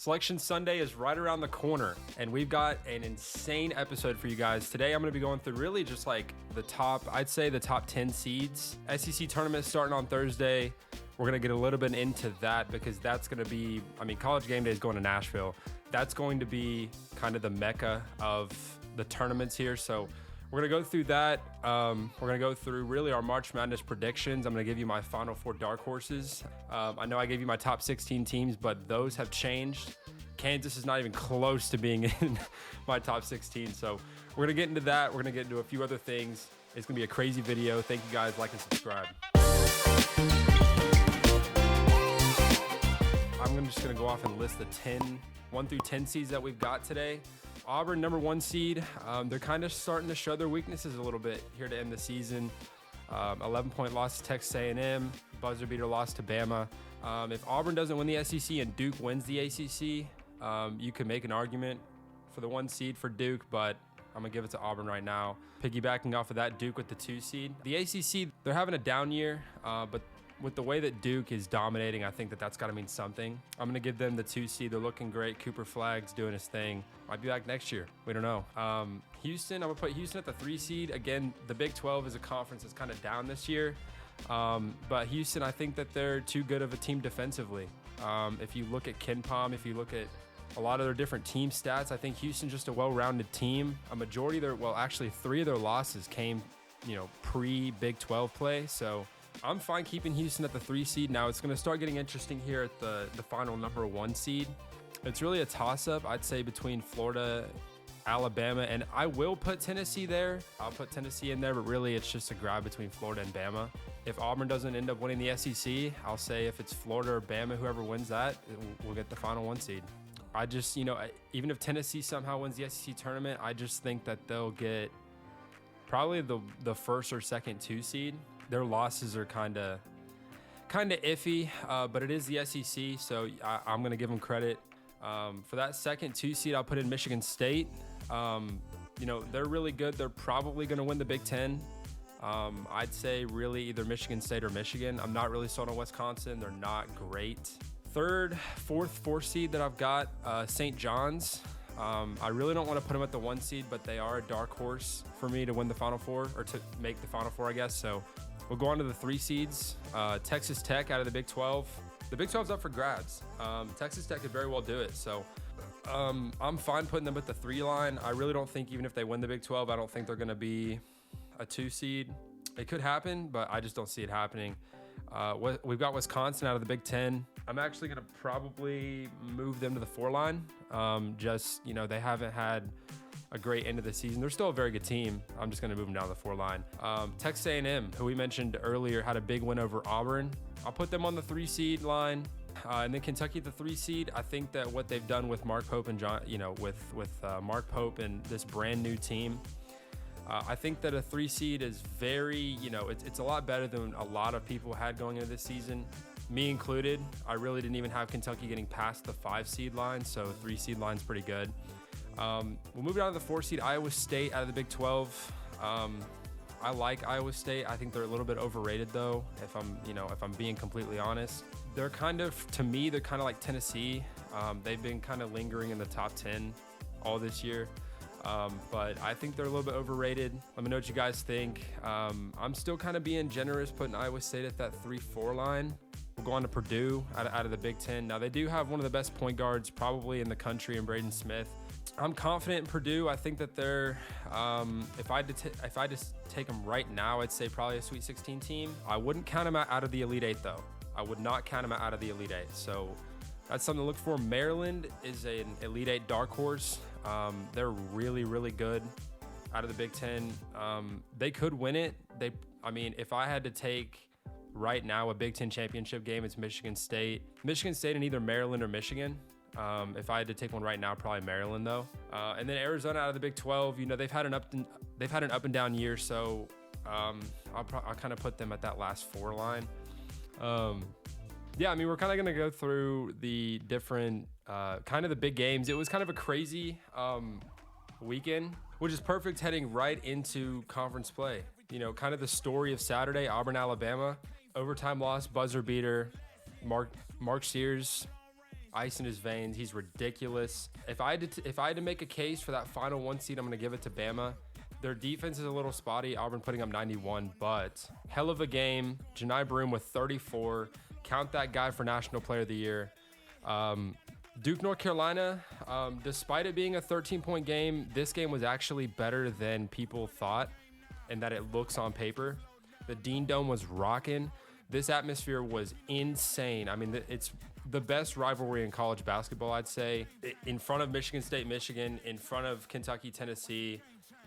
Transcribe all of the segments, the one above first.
Selection Sunday is right around the corner, and we've got an insane episode for you guys. Today, I'm going to be going through really just like the top 10 seeds. SEC tournament starting on Thursday. We're going to get a little bit into that because that's going to be, College Game Day is going to Nashville. That's going to be kind of the mecca of the tournaments here. So we're going to go through that. We're going to go through really our March Madness predictions. I'm going to give you my Final Four dark horses. I know I gave you my top 16 teams, but those have changed. Kansas is not even close to being in my top 16. So we're going to get into that. We're going to get into a few other things. It's going to be a crazy video. Thank you guys. Like and subscribe. I'm just going to go off and list the 1 through 10 seeds that we've got today. Auburn, number 1 seed. They're kind of starting to show their weaknesses a little bit here to end the season. 11-point loss to Texas A&M. Buzzer beater loss to Bama. If Auburn doesn't win the SEC and Duke wins the ACC, you could make an argument for the 1 seed for Duke, but I'm going to give it to Auburn right now. Piggybacking off of that, Duke with the 2 seed. The ACC, they're having a down year, but with the way that Duke is dominating, I think that's got to mean something. I'm going to give them the 2 seed. They're looking great. Cooper Flagg's doing his thing. Might be back next year. We don't know. Houston, I'm going to put Houston at the 3 seed. Again, the Big 12 is a conference that's kind of down this year. But Houston, I think that they're too good of a team defensively. If you look at KenPom, if you look at a lot of their different team stats, I think Houston's just a well-rounded team. A majority of actually 3 of their losses came, pre-Big 12 play. So I'm fine keeping Houston at the 3 seed. Now it's going to start getting interesting here at the final number 1 seed. It's really a toss-up, I'd say, between Florida, Alabama, and I will put Tennessee there. I'll put Tennessee in there, but really it's just a grab between Florida and Bama. If Auburn doesn't end up winning the SEC, I'll say if it's Florida or Bama, whoever wins that, we'll get the final 1 seed. I just, even if Tennessee somehow wins the SEC tournament, I just think that they'll get probably the 1st or 2nd 2 seed. Their losses are kind of iffy, but it is the SEC, so I'm going to give them credit. For that 2nd 2 seed, I'll put in Michigan State. They're really good. They're probably going to win the Big Ten. I'd say really either Michigan State or Michigan. I'm not really sold on Wisconsin. They're not great. 3rd, 4th seed that I've got, St. John's. I really don't want to put them at the 1 seed, but they are a dark horse for me to win the Final Four, or to make the Final Four, I guess. So we'll go on to the 3 seeds. Texas Tech out of the Big 12. The Big 12's up for grabs. Texas Tech could very well do it. So I'm fine putting them at the 3 line. I really don't think, even if they win the Big 12, I don't think they're going to be a 2 seed. It could happen, but I just don't see it happening. We've got Wisconsin out of the Big 10. I'm actually going to probably move them to the 4 line. They haven't had a great end of the season. They're still a very good team. I'm just going to move them down to the 4 line. Texas A&M, who we mentioned earlier, had a big win over Auburn. I'll put them on the 3 seed line. And then Kentucky at the 3 seed. I think that what they've done with Mark Pope and Mark Pope and this brand new team, I think that a 3 seed is very, it's a lot better than a lot of people had going into this season, me included. I really didn't even have Kentucky getting past the 5 seed line, so 3 seed line's pretty good. We'll move down to the 4 seed, Iowa State out of the Big 12. I like Iowa State. I think they're a little bit overrated though, if I'm being completely honest. They're kind of like Tennessee. They've been kind of lingering in the top 10 all this year. But I think they're a little bit overrated. Let me know what you guys think. I'm still kind of being generous, putting Iowa State at that 3-4 line. We'll go on to Purdue out of the Big 10. Now, they do have one of the best point guards probably in the country in Braden Smith. I'm confident in Purdue. I think that they're, if I just take them right now, I'd say probably a Sweet 16 team. I wouldn't count them out of the Elite 8, though. I would not count them out of the Elite 8. So that's something to look for. Maryland is an Elite 8 dark horse. They're really, really good out of the Big 10. They could win it. If I had to take right now a Big 10 championship game, it's Michigan State. Michigan State and either Maryland or Michigan. If I had to take one right now, probably Maryland though. And then Arizona out of the Big 12. They've had an up and down year, so I'll kind of put them at that last 4 line. We're kind of going to go through the different, kind of the big games. It was kind of a crazy weekend, which is perfect heading right into conference play. Kind of the story of Saturday, Auburn, Alabama, overtime loss, buzzer beater, Mark Sears. ice in his veins. He's ridiculous. If I had to make a case for that final 1 seed, I'm going to give it to Bama. Their defense is a little spotty. Auburn putting up 91, but hell of a game. Janai Broom with 34. Count that guy for National Player of the Year. Duke, North Carolina, despite it being a 13-point game, this game was actually better than people thought and that it looks on paper. The Dean Dome was rocking. This atmosphere was insane. I mean, it's the best rivalry in college basketball, I'd say. In front of Michigan State, Michigan, in front of Kentucky, Tennessee,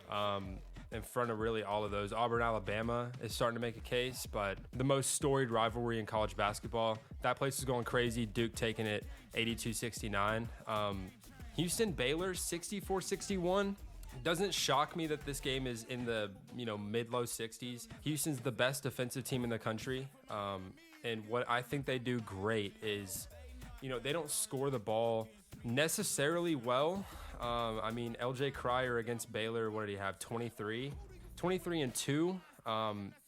in front of really all of those. Auburn, Alabama is starting to make a case, but the most storied rivalry in college basketball. That place is going crazy. Duke taking it 82-69. Houston, Baylor 64-61. Doesn't shock me that this game is in the mid-low 60s. Houston's the best defensive team in the country, and what I think they do great is, they don't score the ball necessarily well. I mean, LJ Cryer against Baylor, what did he have? 23 and 2.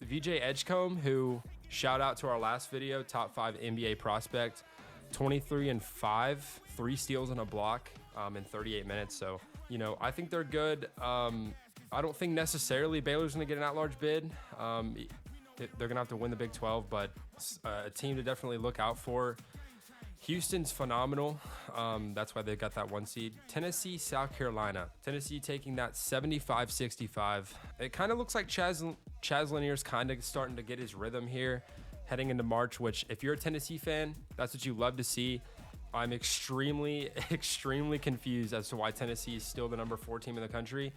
VJ Edgecombe, who shout out to our last video, top 5 NBA prospect, 23 and 5, 3 steals and a block in 38 minutes. So, I think they're good. I don't think necessarily Baylor's going to get an at-large bid. They're going to have to win the Big 12, but a team to definitely look out for. Houston's phenomenal. That's why they got that 1 seed. Tennessee, South Carolina. Tennessee taking that 75-65. It kind of looks like Chaz Lanier's kind of starting to get his rhythm here heading into March, which if you're a Tennessee fan, that's what you love to see. I'm extremely, extremely confused as to why Tennessee is still the number 4 team in the country.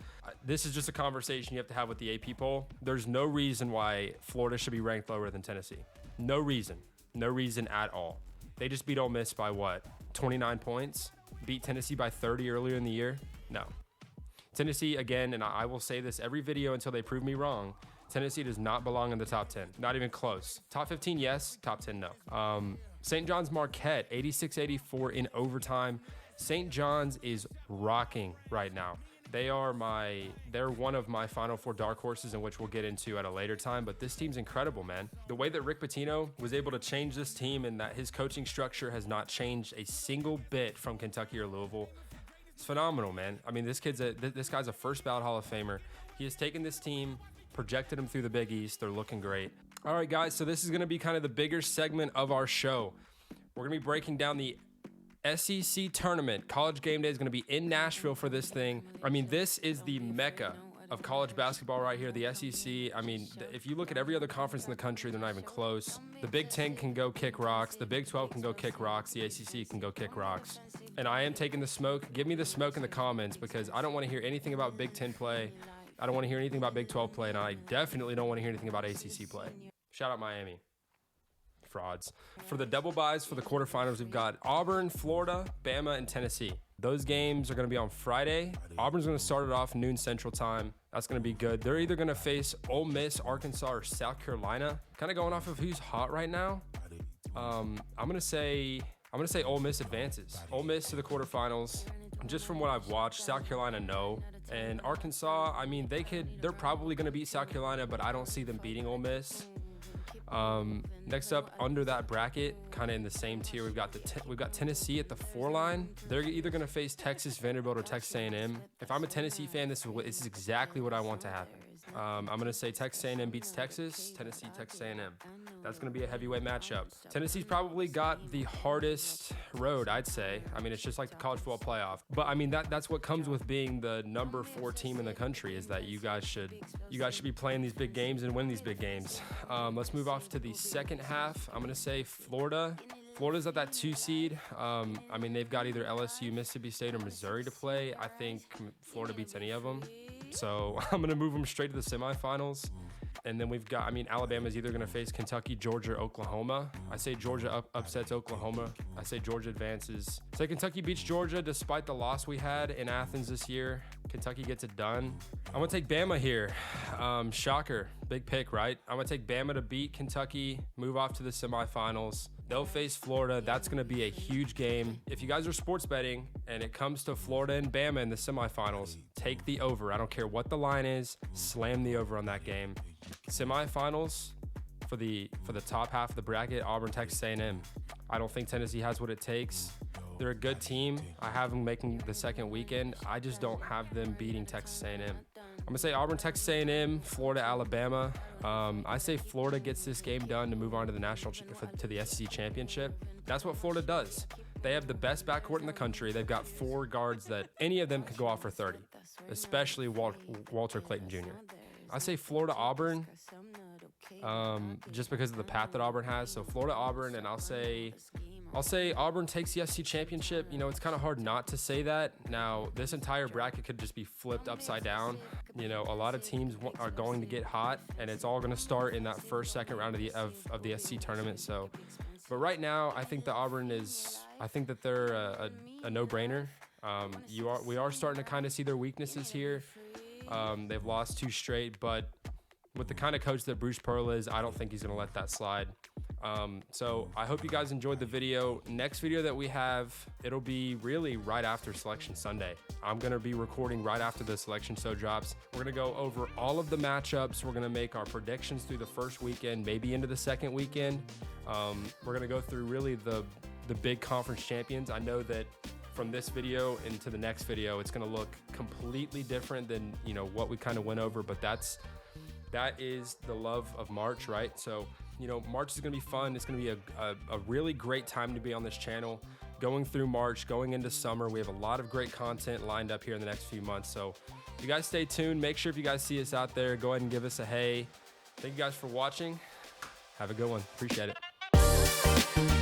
This is just a conversation you have to have with the AP poll. There's no reason why Florida should be ranked lower than Tennessee. No reason. No reason at all. They just beat Ole Miss by what? 29 points? Beat Tennessee by 30 earlier in the year? No. Tennessee, again, and I will say this every video until they prove me wrong, Tennessee does not belong in the top 10. Not even close. Top 15, yes. Top 10, no. St. John's Marquette, 86-84 in overtime. St. John's is rocking right now. They're one of my Final Four dark horses, in which we'll get into at a later time, but this team's incredible, man. The way that Rick Pitino was able to change this team and that his coaching structure has not changed a single bit from Kentucky or Louisville, it's phenomenal, man. I mean, this guy's a first ballot Hall of Famer. He has taken this team, projected them through the Big East. They're looking great. All right, guys, so this is going to be kind of the bigger segment of our show. We're going to be breaking down the SEC tournament. College Game Day is going to be in Nashville for this thing. I mean, this is the mecca of college basketball right here, the SEC. I mean, if you look at every other conference in the country, they're not even close. The Big Ten can go kick rocks. The Big 12 can go kick rocks. The ACC can go kick rocks. And I am taking the smoke. Give me the smoke in the comments, because I don't want to hear anything about Big Ten play. I don't want to hear anything about Big 12 play, and I definitely don't want to hear anything about ACC play. Shout out Miami. Frauds. For the double buys for the quarterfinals, we've got Auburn, Florida, Bama, and Tennessee. Those games are going to be on Friday. Auburn's going to start it off noon Central Time. That's going to be good. They're either going to face Ole Miss, Arkansas, or South Carolina. Kind of going off of who's hot right now. I'm going to say Ole Miss advances. Ole Miss to the quarterfinals. Just from what I've watched, South Carolina, no. And Arkansas, I mean, they're probably going to beat South Carolina, but I don't see them beating Ole Miss. Next up, under that bracket, kind of in the same tier, we've got Tennessee at the 4 line. They're either going to face Texas, Vanderbilt, or Texas A&M. If I'm a Tennessee fan, this is exactly what I want to happen. I'm going to say Texas A&M beats Texas, Tennessee, Texas A&M. That's going to be a heavyweight matchup. Tennessee's probably got the hardest road, I'd say. I mean, it's just like the college football playoff. But I mean, that's what comes with being the number 4 team in the country, is that you guys should be playing these big games and win these big games. Let's move off to the second half. I'm going to say Florida. Florida's at that 2 seed. I mean, they've got either LSU, Mississippi State, or Missouri to play. I think Florida beats any of them. So I'm going to move them straight to the semifinals. And then we've got, Alabama's either going to face Kentucky, Georgia, or Oklahoma. I say Georgia upsets Oklahoma. I say Georgia advances. I say Kentucky beats Georgia despite the loss we had in Athens this year. Kentucky gets it done. I'm going to take Bama here. Shocker. Big pick, right? I'm going to take Bama to beat Kentucky, move off to the semifinals. They'll face Florida. That's going to be a huge game. If you guys are sports betting and it comes to Florida and Bama in the semifinals, take the over. I don't care what the line is. Slam the over on that game. Semifinals for the top half of the bracket, Auburn, Texas A&M. I don't think Tennessee has what it takes. They're a good team. I have them making the second weekend. I just don't have them beating Texas A&M. I'm gonna say Auburn, Texas A&M, Florida, Alabama. I say Florida gets this game done to move on to the SEC championship. That's what Florida does. They have the best backcourt in the country. They've got 4 guards that any of them could go off for 30, especially Walter Clayton Jr. I say Florida, Auburn, just because of the path that Auburn has. So Florida, Auburn, and I'll say Auburn takes the SEC championship. You know, it's kind of hard not to say that. Now, this entire bracket could just be flipped upside down. You know, a lot of teams are going to get hot, and it's all going to start in that second round of the SEC tournament. So, but right now, I think I think that they're a no-brainer. We are starting to kind of see their weaknesses here. They've lost 2 straight, but with the kind of coach that Bruce Pearl is, I don't think he's going to let that slide. So I hope you guys enjoyed the video. Next video that we have, it'll be really right after Selection Sunday. I'm going to be recording right after the Selection Show drops. We're going to go over all of the matchups. We're going to make our predictions through the first weekend, maybe into the second weekend. We're going to go through really the big conference champions. I know that from this video into the next video, it's going to look completely different than, you know, what we kind of went over, but that is the love of March, right? So, you know, March is going to be fun. It's going to be a really great time to be on this channel. Going through March, going into summer, we have a lot of great content lined up here in the next few months. So you guys stay tuned. Make sure if you guys see us out there, go ahead and give us a hey. Thank you guys for watching. Have a good one. Appreciate it.